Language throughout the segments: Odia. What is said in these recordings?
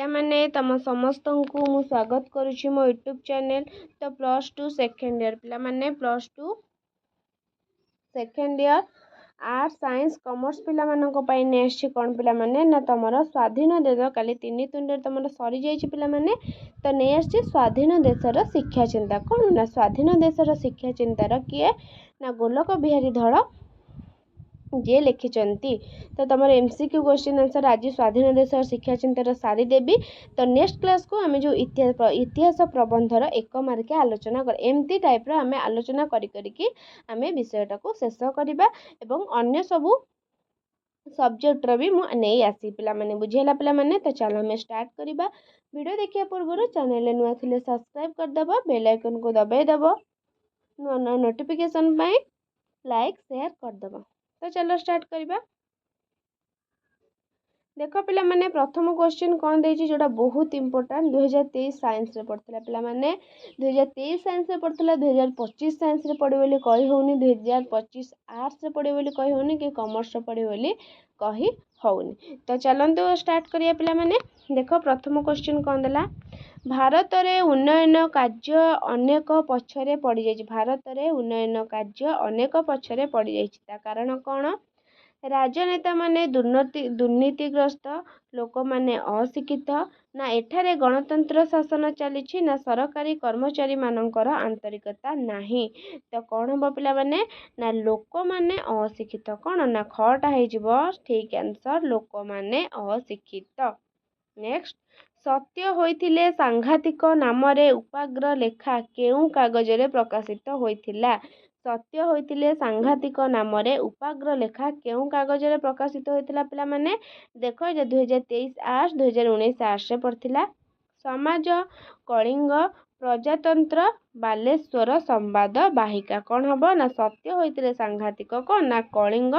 मैंने तम समस्त को मु स्वागत करुच्ची मो यूट्यूब चैनल। तो +2 सेकेंड ईयर पिला माने +2 second year arts science commerce पिला मानक पई नेक्स्ट कोन पिला माने ना तमरो स्वाधीन देश काली 3 तुंडे तमरो सरी जाई पिला माने। तो नेक्स्ट स्वाधीन देशर शिक्षा चिंता कोन ना स्वाधीन देशर शिक्षा चिंतार किए ना गोलक बिहारी धड़ जे लिखिंट। तो तुम MCQ क्वेश्चन आंसर आज स्वाधीन देश शिक्षा चिंतार सारी देवी। तो नेक्स्ट क्लास को आम जो इतिहास प्रबंधर 1 मार्क आलोचना कर एमती टाइप आम आलोचना आम विषयटा को शेष करवा एवं अन्य सबू सब्जेक्टर भी मुझे आसी पिला माने बुझेला पिला माने। तो चलो हमें स्टार्ट करवा। वीडियो देखिया पूर्व चैनल नुआ थिले सब्सक्राइब करदेव, बेल आइकन को दबाईदेव, नुआ नुआ नोटिफिकेशन लाइक शेयर करदेव। तो चलो स्टार्ट करवा। देख पिला माने प्रथम क्वेश्चन कौन देछि जोटा बहुत इंपोर्टेंट 2023 साइंस रे पड़तला पिला माने 2023 साइंस रे पड़तला 2025 साइंस रे पड़े बोली कहि होउनी 2025 आर्ट्स रे पड़े बोली कहि होउनी कि कॉमर्स रे पड़े बोली कहि होउनी। तो चलंतु स्टार्ट करिया पिला माने। देखो प्रथम क्वेश्चन कौन देला भारत रे उन्नयन कार्य अनेक पछरे पड़ी जाइछि। भारत रे उन्नयन कार्य अनेक पछरे पड़ी जाइछि ता कारण कौन राजनेता माने दुर्नीतिग्रस्त लोक माने अशिक्षित ना एठारे गणतंत्र शासन चली ना सरकारी कर्मचारी मानकर आंतरिकता नाही। तो कौन हम पिला माने ना लोक माने अशिक्षित कौन ना खटा हो ठीक आंसर लोक माने अशिक्षित। नेक्स्ट सत्य होइथिले सांघातिक नामरे उपाग्र लेखा केउ कागज रे प्रकाशित होइथिला। सत्य होइथिले सांघातिक नामरे उपाग्र लेखा केउ कागज रे प्रकाशित होइथिला पिला माने देखो जे 2023 आर्ट्स 2019 आर्ट्स रे पड़थिला। समाज कलिंग प्रजातंत्र बालेश्वर संवाद वाहिका कौन हबो ना सत्य होइथिले सांघातिक कौन ना कलिंग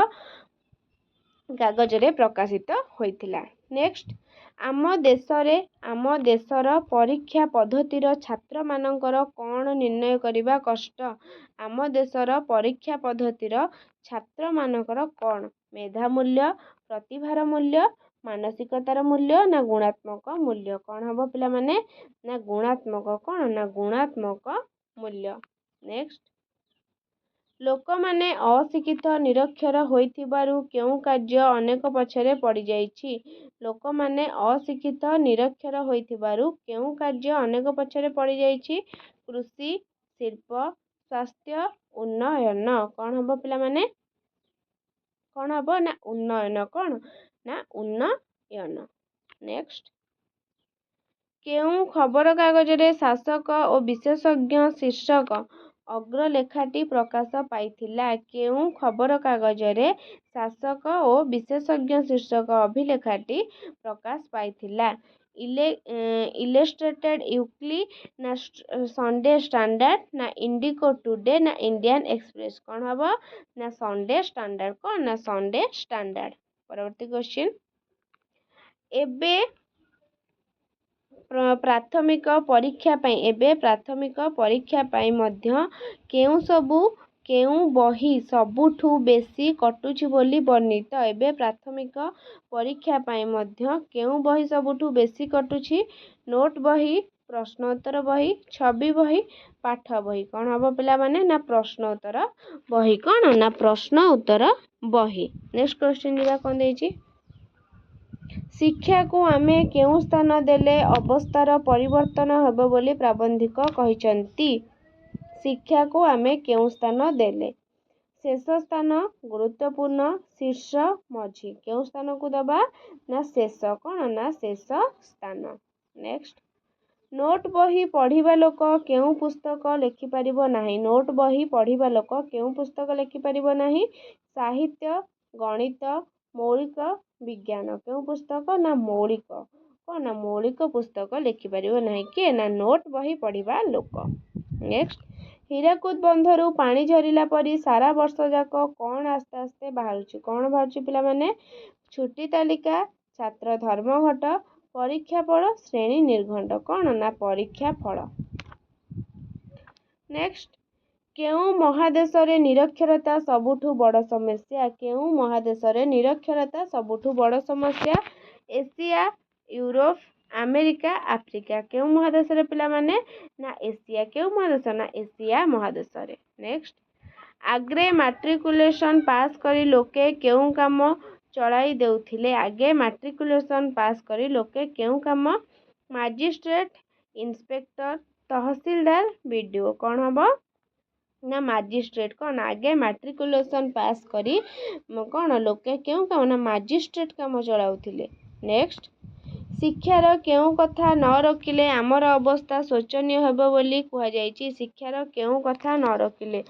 कागज रे प्रकाशित होइथिला। नेक्स्ट आम देशर परीक्षा पद्धतिर छात्र मानकर कौन निर्णय करिबा कष्ट। आम देशर परीक्षा पद्धतिर छात्र मानकर कौन मेधा मूल्य प्रतिभार मूल्य मानसिकतार मूल्य ना गुणात्मक मूल्य कौन हम पिला माने ना गुणात्मक कौन ना गुणात्मक मूल्य। नेक्स्ट लोक माने अशिक्षित निरक्षर होइथिबारु केउ कार्य अनेक पछरे पड़ी जाइछि। लोक माने अशिक्षित निरक्षर होइथिबारु केउ कार्य अनेक पछरे पड़ी जाइछि कृषि शिल्प स्वास्थ्य उन्नयन कौन हम पिला माने कौन हम ना उन्नयन कौन ना उन्नयन। नेक्स्ट केउ खबर कागज रे शासक और विशेषज्ञ शीर्षक अग्रलेखाटी प्रकाश पाइथिला। केउ खबर कागज रे शासक और विशेषज्ञ शीर्षक अभिलेखाटी प्रकाश पाइथिला। इलस्ट्रेटेड वीकली ना संडे स्टैंडर्ड ना इंडिको टुडे ना इंडियन एक्सप्रेस कौन हम ना संडे स्टैंडर्ड कौन ना संडे स्टैंडर्ड। परवर्ती क्वेश्चन एबे प्राथमिक परीक्षा पाई मध्य केउ बही सबुठु बेसी कटुछि बोली वर्णित। एबे प्राथमिक परीक्षा पाई मध्य केउ बही सबुठु बेसी कटुछि नोट बही प्रश्नोत्तर बही छवि बही पाठ बही कौन हम पिला माने ना प्रश्नोत्तर बही कौन ना प्रश्न उत्तर बही। नेक्स्ट क्वेश्चन जीवा कौन देछि शिक्षा को आमे केउ स्थान देले अवस्थार परिवर्तन हेबो बोली प्राबंधिक कहिसंती। शिक्षा को आमे केउ स्थान देले शेष स्थान गुरुत्वपूर्ण शीर्ष मझी केउ स्थान को दबा ना शेष कौन ना शेष स्थान। नेक्स्ट नोट बही पढ़िबा लोक केउ पुस्तक लिखि परिबो नाही। नोट बही पढ़िबा लोक केउ पुस्तक लिखि परिबो नाही साहित्य गणित मौलिक विज्ञान केउ पुस्तक ना मौलिक कौन ना मौलिक पुस्तक लिखि परिबो नाही के ना नोट बही पढ़िबा लोक। नेक्स्ट हीराकुद बंधरु पानी झरिला परी सारा वर्ष जाक कौन आस्ते आस्ते बाहरुछि कौन बाहरुछि पिला माने छुट्टी तालिका छात्र धर्मघट परीक्षा फल श्रेणी निर्घंट कौन ना परीक्षा फल। नेक्स्ट केउ महादेश रे निरक्षरता सबुठु बड़ समस्या केउ महादेश रे निरक्षरता सबुठु बड़ समस्या एशिया यूरोप ଆମେରିକା ଆଫ୍ରିକା କେଉଁ ମହାଦେଶରେ ପିଲାମାନେ ନା ଏସିଆ କେଉଁ ମହାଦେଶ ନା ଏସିଆ ମହାଦେଶରେ। ନେକ୍ସଟ ଆଗରେ ମାଟ୍ରିକୁଲେସନ ପାସ୍ କରି ଲୋକେ କେଉଁ କାମ ଚଳାଇ ଦେଉଥିଲେ। ଆଗେ ମାଟ୍ରିକୁଲେସନ ପାସ୍ କରି ଲୋକେ କେଉଁ କାମ ମାଜିଷ୍ଟ୍ରେଟ ଇନ୍ସପେକ୍ଟର ତହସିଲଦାର ବିଡ଼ିଓ କ'ଣ ହବ ନା ମାଜିଷ୍ଟ୍ରେଟ। କ'ଣ ଆଗେ ମାଟ୍ରିକୁଲେସନ ପାସ୍ କରି କ'ଣ ଲୋକେ କେଉଁ କାମ ନା ମାଜିଷ୍ଟ୍ରେଟ କାମ ଚଳାଉଥିଲେ। ନେକ୍ସଟ ଶିକ୍ଷାର କେଉଁ କଥା ନ ରଖିଲେ ଆମର ଅବସ୍ଥା ଶୋଚନୀୟ ହେବ ବୋଲି କୁହାଯାଇଛି। ଶିକ୍ଷାର କେଉଁ କଥା ନ ରଖିଲେ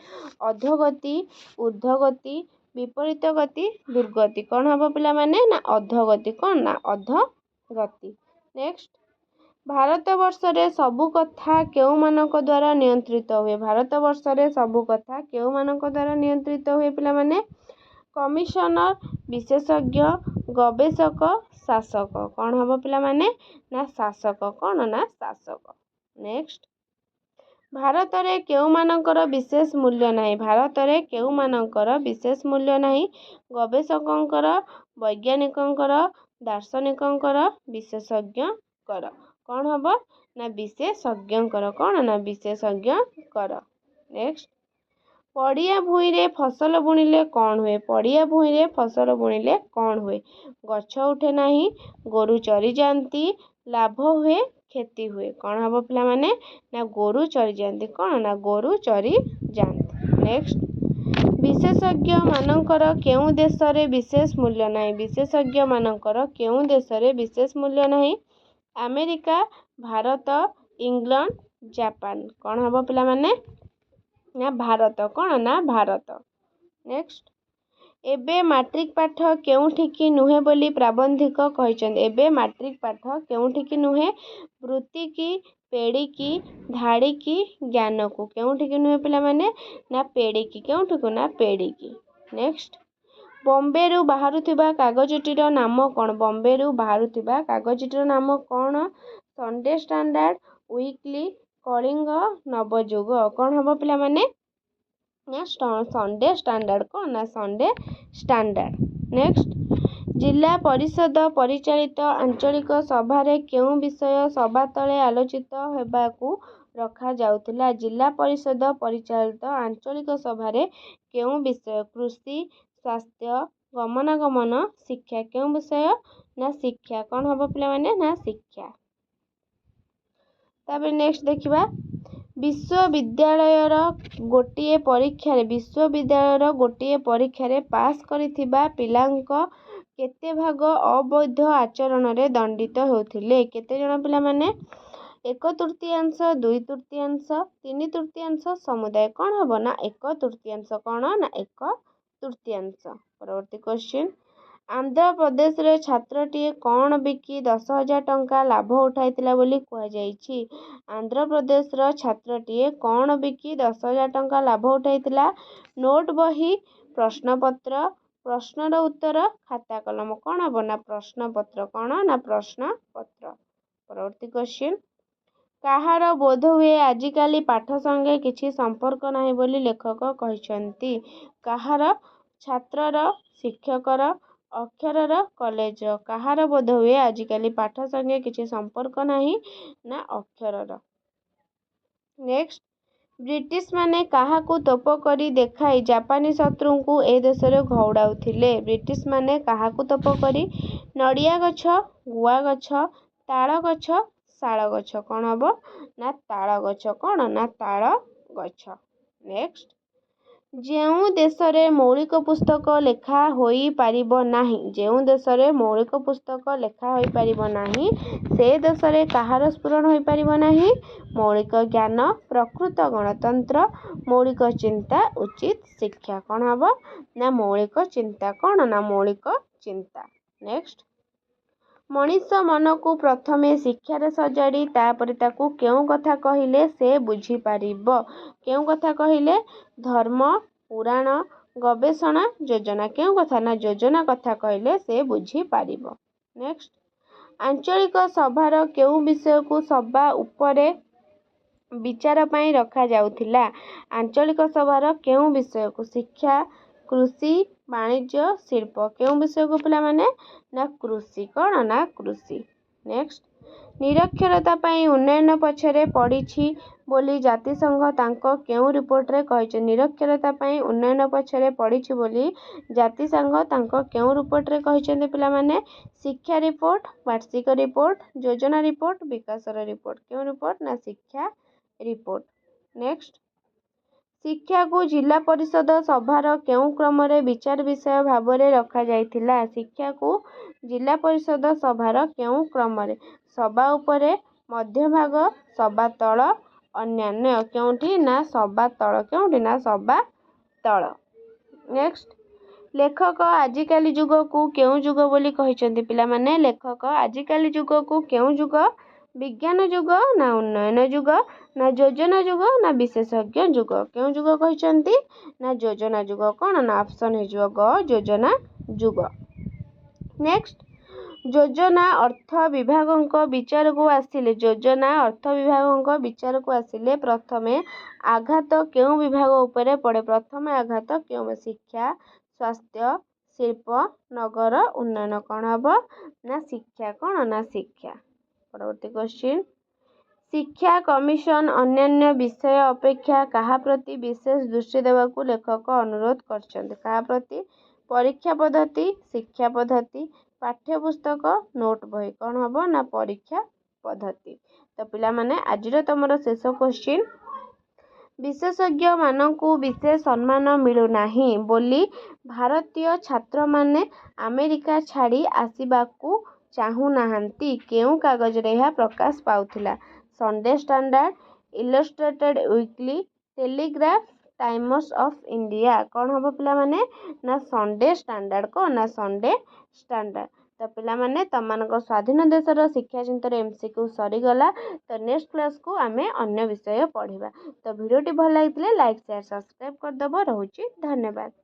ଅଧୋଗତି ଊର୍ଦ୍ଧ୍ୱଗତି ବିପରୀତ ଗତି ଦୁର୍ଗତି କ'ଣ ହବ ପିଲାମାନେ ନା ଅଧୋଗତି। କ'ଣ ନା ଅଧୋଗତି। ନେକ୍ସଟ ଭାରତବର୍ଷରେ ସବୁ କଥା କେଉଁମାନଙ୍କ ଦ୍ୱାରା ନିୟନ୍ତ୍ରିତ ହୁଏ। ଭାରତବର୍ଷରେ ସବୁ କଥା କେଉଁମାନଙ୍କ ଦ୍ୱାରା ନିୟନ୍ତ୍ରିତ ହୁଏ ପିଲାମାନେ କମିଶନର ବିଶେଷଜ୍ଞ ଗବେଷକ ଶାସକ କ'ଣ ହବ ପିଲାମାନେ ନା ଶାସକ। କ'ଣ ନା ଶାସକ। ନେକ୍ସଟ ଭାରତରେ କେଉଁମାନଙ୍କର ବିଶେଷ ମୂଲ୍ୟ ନାହିଁ। ଭାରତରେ କେଉଁମାନଙ୍କର ବିଶେଷ ମୂଲ୍ୟ ନାହିଁ ଗବେଷକଙ୍କର ବୈଜ୍ଞାନିକଙ୍କର ଦାର୍ଶନିକଙ୍କର ବିଶେଷଜ୍ଞଙ୍କର କ'ଣ ହବ ନା ବିଶେଷଜ୍ଞଙ୍କର। କ'ଣ ନା ବିଶେଷଜ୍ଞଙ୍କର। ନେକ୍ସଟ ପଡ଼ିଆ ଭୂଇଁରେ ଫସଲ ବୁଣିଲେ କ'ଣ ହୁଏ। ପଡ଼ିଆ ଭୂଇଁରେ ଫସଲ ବୁଣିଲେ କ'ଣ ହୁଏ ଗଛ ଉଠେ ନାହିଁ ଗୋରୁ ଚରିଯାଆନ୍ତି ଲାଭ ହୁଏ କ୍ଷତି ହୁଏ। କ'ଣ ହବ ପିଲାମାନେ ନା ଗୋରୁ ଚରିଯାଆନ୍ତି। କ'ଣ ନା ଗୋରୁ ଚରିଯାଆନ୍ତି। ନେକ୍ସଟ ବିଶେଷଜ୍ଞ ମାନଙ୍କର କେଉଁ ଦେଶରେ ବିଶେଷ ମୂଲ୍ୟ ନାହିଁ। ବିଶେଷଜ୍ଞ ମାନଙ୍କର କେଉଁ ଦେଶରେ ବିଶେଷ ମୂଲ୍ୟ ନାହିଁ ଆମେରିକା ଭାରତ ଇଂଲଣ୍ଡ ଜାପାନ। କ'ଣ ହବ ପିଲାମାନେ ନା ଭାରତ। କ'ଣ ନା ଭାରତ। ନେକ୍ସଟ ଏବେ ମାଟ୍ରିକ ପାଠ କେଉଁଠିକି ନୁହେଁ ବୋଲି ପ୍ରାବନ୍ଧିକ କହିଛନ୍ତି। ଏବେ ମାଟ୍ରିକ ପାଠ କେଉଁଠିକି ନୁହେଁ ବୃତ୍ତିକି ପେଡ଼ିକି ଧାଡ଼ିକି ଜ୍ଞାନକୁ କେଉଁଠିକି ନୁହେଁ ପିଲାମାନେ ନା ପେଡ଼ିକି। କେଉଁଠିକୁ ନା ପେଡ଼ିକି। ନେକ୍ସଟ ବମ୍ବେରୁ ବାହାରୁଥିବା କାଗଜଟିର ନାମ କ'ଣ। ବମ୍ବେରୁ ବାହାରୁଥିବା କାଗଜଟିର ନାମ କ'ଣ Sunday standard weekly Kalinga Navyug. କ'ଣ ହବ ପିଲାମାନେ ନା ସଣ୍ଡେ ଷ୍ଟାଣ୍ଡାର୍ଡ। କ'ଣ ନା ସଣ୍ଡେ ଷ୍ଟାଣ୍ଡାର୍ଡ। ନେକ୍ସଟ ଜିଲ୍ଲା ପରିଷଦ ପରିଚାଳିତ ଆଞ୍ଚଳିକ ସଭାରେ କେଉଁ ବିଷୟ ସଭା ତଳେ ଆଲୋଚିତ ହେବାକୁ ରଖାଯାଉଥିଲା। ଜିଲ୍ଲା ପରିଷଦ ପରିଚାଳିତ ଆଞ୍ଚଳିକ ସଭାରେ କେଉଁ ବିଷୟ କୃଷି ସ୍ୱାସ୍ଥ୍ୟ ଗମନାଗମନ ଶିକ୍ଷା କେଉଁ ବିଷୟ ନା ଶିକ୍ଷା। କ'ଣ ହବ ପିଲାମାନେ ନା ଶିକ୍ଷା। ତାପରେ ନେକ୍ସଟ ଦେଖିବା ବିଶ୍ୱବିଦ୍ୟାଳୟର ଗୋଟିଏ ପରୀକ୍ଷାରେ ପାସ୍ କରିଥିବା ପିଲାଙ୍କ କେତେ ଭାଗ ଅବୈଧ ଆଚରଣରେ ଦଣ୍ଡିତ ହେଉଥିଲେ। କେତେ ଜଣ ପିଲାମାନେ 1/3 2/3 3/3 ସମୁଦାୟ। କ'ଣ ହବ ନା 1/3। କ'ଣ ନା 1/3। ପରବର୍ତ୍ତୀ କ୍ୱେଶ୍ଚିନ୍ ଆନ୍ଧ୍ରପ୍ରଦେଶରେ ଛାତ୍ରଟିଏ କ'ଣ ବିକି 10,000 ଟଙ୍କା ଲାଭ ଉଠାଇଥିଲା ବୋଲି କୁହାଯାଇଛି। ଆନ୍ଧ୍ରପ୍ରଦେଶର ଛାତ୍ରଟିଏ କ'ଣ ବିକି 10,000 ଟଙ୍କା ଲାଭ ଉଠାଇଥିଲା ନୋଟ ବହି ପ୍ରଶ୍ନପତ୍ର ପ୍ରଶ୍ନର ଉତ୍ତର ଖାତା କଲମ। କ'ଣ ହବ ନା ପ୍ରଶ୍ନପତ୍ର। କ'ଣ ନା ପ୍ରଶ୍ନପତ୍ର। ପରବର୍ତ୍ତୀ କ୍ୱେଶ୍ଚିନ୍ କାହାର ବୋଧହୁଏ ଆଜିକାଲି ପାଠ ସଙ୍ଗେ କିଛି ସମ୍ପର୍କ ନାହିଁ ବୋଲି ଲେଖକ କହିଛନ୍ତି। କାହାର ଛାତ୍ରର ଶିକ୍ଷକର ଅକ୍ଷରର କଲେଜର। କାହାର ବୋଧହୁଏ ଆଜିକାଲି ପାଠ ସଙ୍ଗେ କିଛି ସମ୍ପର୍କ ନାହିଁ ନା ଅକ୍ଷରର। ନେକ୍ସଟ ବ୍ରିଟିଶମାନେ କାହାକୁ ତୋପ କରି ଦେଖାଇ ଜାପାନୀ ଶତ୍ରୁଙ୍କୁ ଏ ଦେଶରେ ଘଉଡ଼ାଉଥିଲେ। ବ୍ରିଟିଶମାନେ କାହାକୁ ତୋପ କରି ନଡ଼ିଆ ଗଛ ଗୁଆ ଗଛ ତାଳ ଗଛ ଶାଳ ଗଛ। କ'ଣ ହବ ନା ତାଳ ଗଛ। କ'ଣ ନା ତାଳ ଗଛ। ନେକ୍ସଟ ଯେଉଁ ଦେଶରେ ମୌଳିକ ପୁସ୍ତକ ଲେଖା ହୋଇପାରିବ ନାହିଁ। ଯେଉଁ ଦେଶରେ ମୌଳିକ ପୁସ୍ତକ ଲେଖା ହୋଇପାରିବ ନାହିଁ ସେ ଦେଶରେ କାହାର ସ୍ଫୁରଣ ହୋଇପାରିବ ନାହିଁ ମୌଳିକ ଜ୍ଞାନ ପ୍ରକୃତ ଗଣତନ୍ତ୍ର ମୌଳିକ ଚିନ୍ତା ଉଚିତ ଶିକ୍ଷା। କ'ଣ ହବ ନା ମୌଳିକ ଚିନ୍ତା। କ'ଣ ନା ମୌଳିକ ଚିନ୍ତା। ନେକ୍ସଟ ମଣିଷ ମନକୁ ପ୍ରଥମେ ଶିକ୍ଷାରେ ସଜାଡ଼ି ତାପରେ ତାକୁ କେଉଁ କଥା କହିଲେ ସେ ବୁଝିପାରିବ। କେଉଁ କଥା କହିଲେ ଧର୍ମ ପୁରାଣ ଗବେଷଣା ଯୋଜନା। କେଉଁ କଥା ନା ଯୋଜନା କଥା କହିଲେ ସେ ବୁଝିପାରିବ। ନେକ୍ସଟ ଆଞ୍ଚଳିକ ସଭାର କେଉଁ ବିଷୟକୁ ସବା ଉପରେ ବିଚାର ପାଇଁ ରଖାଯାଉଥିଲା। ଆଞ୍ଚଳିକ ସଭାର କେଉଁ ବିଷୟକୁ ଶିକ୍ଷା କୃଷି ବାଣିଜ୍ୟ ଶିଳ୍ପ। କେଉଁ ବିଷୟକୁ ପିଲାମାନେ ନା କୃଷି। କ'ଣ ନା କୃଷି। ନେକ୍ସଟ ନିରକ୍ଷରତା ପାଇଁ ଉନ୍ନୟନ ପଛରେ ପଡ଼ିଛି ବୋଲି ଜାତିସଂଘ ତାଙ୍କ କେଉଁ ରିପୋର୍ଟରେ କହିଛି? ନିରକ୍ଷରତା ପାଇଁ ଉନ୍ନୟନ ପଛରେ ପଡ଼ିଛି ବୋଲି ଜାତିସଂଘ ତାଙ୍କ କେଉଁ ରିପୋର୍ଟରେ କହିଛନ୍ତି ପିଲାମାନେ? ଶିକ୍ଷା ରିପୋର୍ଟ, ବାର୍ଷିକ ରିପୋର୍ଟ, ଯୋଜନା ରିପୋର୍ଟ, ବିକାଶର ରିପୋର୍ଟ। କେଉଁ ରିପୋର୍ଟ? ନା ଶିକ୍ଷା ରିପୋର୍ଟ। ନେକ୍ସଟ, ଶିକ୍ଷାକୁ ଜିଲ୍ଲା ପରିଷଦ ସଭାର କେଉଁ କ୍ରମରେ ବିଚାର ବିଷୟ ଭାବରେ ରଖାଯାଇଥିଲା? ଶିକ୍ଷାକୁ ଜିଲ୍ଲା ପରିଷଦ ସଭାର କେଉଁ କ୍ରମରେ? ସବା ଉପରେ, ମଧ୍ୟଭାଗ, ସବା ତଳ, ଅନ୍ୟାନ୍ୟ। କେଉଁଠି? ନା ସବା ତଳ। କେଉଁଠି? ନା ସବା ତଳ। ନେକ୍ସଟ, ଲେଖକ ଆଜିକାଲି ଯୁଗକୁ କେଉଁ ଯୁଗ ବୋଲି କହିଛନ୍ତି ପିଲାମାନେ? ଲେଖକ ଆଜିକାଲି ଯୁଗକୁ କେଉଁ ଯୁଗ? ବିଜ୍ଞାନ ଯୁଗ, ନା ଉନ୍ନୟନ ଯୁଗ, ନା ଯୋଜନା ଯୁଗ, ନା ବିଶେଷଜ୍ଞ ଯୁଗ? କେଉଁ ଯୁଗ କହିଛନ୍ତି? ନା ଯୋଜନା ଯୁଗ। କ'ଣ? ନା ଅପସନ୍ ହେଇଯିବ ଗ, ଯୋଜନା ଯୁଗ। ନେକ୍ସଟ, ଯୋଜନା ଅର୍ଥ ବିଭାଗଙ୍କ ବିଚାରକୁ ଆସିଲେ ପ୍ରଥମେ ଆଘାତ କେଉଁ ବିଭାଗ ଉପରେ ପଡ଼େ? ପ୍ରଥମେ ଆଘାତ କେଉଁ? ଶିକ୍ଷା, ସ୍ୱାସ୍ଥ୍ୟ, ଶିଳ୍ପ, ନଗର ଉନ୍ନୟନ। କ'ଣ ହବ? ନା ଶିକ୍ଷା। କ'ଣ? ନା ଶିକ୍ଷା। ପରବର୍ତ୍ତୀ କ୍ୱେଶ୍ଚିନ୍, ଶିକ୍ଷା କମିଶନ ଅନ୍ୟାନ୍ୟ ବିଷୟ ଅପେକ୍ଷା କାହା ପ୍ରତି ବିଶେଷ ଦୃଷ୍ଟି ଦେବାକୁ ଲେଖକ ଅନୁରୋଧ କରିଛନ୍ତି? କାହା ପ୍ରତି? ପରୀକ୍ଷା ପଦ୍ଧତି, ଶିକ୍ଷା ପଦ୍ଧତି, ପାଠ୍ୟପୁସ୍ତକ, ନୋଟ ବହି। କ'ଣ ହବ? ନା ପରୀକ୍ଷା ପଦ୍ଧତି। ତ ପିଲାମାନେ ଆଜିର ତମର ଶେଷ କ୍ୱେଶ୍ଚିନ୍, ବିଶେଷଜ୍ଞମାନଙ୍କୁ ବିଶେଷ ସମ୍ମାନ ମିଳୁନାହିଁ ବୋଲି ଭାରତୀୟ ଛାତ୍ରମାନେ ଆମେରିକା ଛାଡ଼ି ଆସିବାକୁ ଚାହୁଁନାହାନ୍ତି। କେଉଁ କାଗଜରେ ଏହା ପ୍ରକାଶ ପାଉଥିଲା? Sunday Standard, Illustrated Weekly, Telegraph, Times of India. କ'ଣ ହବ ପିଲାମାନେ? ନା ସନ୍ଡେ ଷ୍ଟାଣ୍ଡାର୍ଡ। କ'ଣ? ନା ସନ୍ଡେ ଷ୍ଟାଣ୍ଡାର୍ଡ। ତ ପିଲାମାନେ ତମମାନଙ୍କ ସ୍ୱାଧୀନ ଦେଶର ଶିକ୍ଷା ଚିନ୍ତନ MCQ ସରିଗଲା। ତ ନେକ୍ସଟ କ୍ଲାସକୁ ଆମେ ଅନ୍ୟ ବିଷୟ ପଢ଼ିବା। ତ ଭିଡ଼ିଓଟି ଭଲ ଲାଗିଥିଲେ ଲାଇକ୍, ସେୟାର, ସବସ୍କ୍ରାଇବ କରିଦେବ। ରହୁଛି, ଧନ୍ୟବାଦ।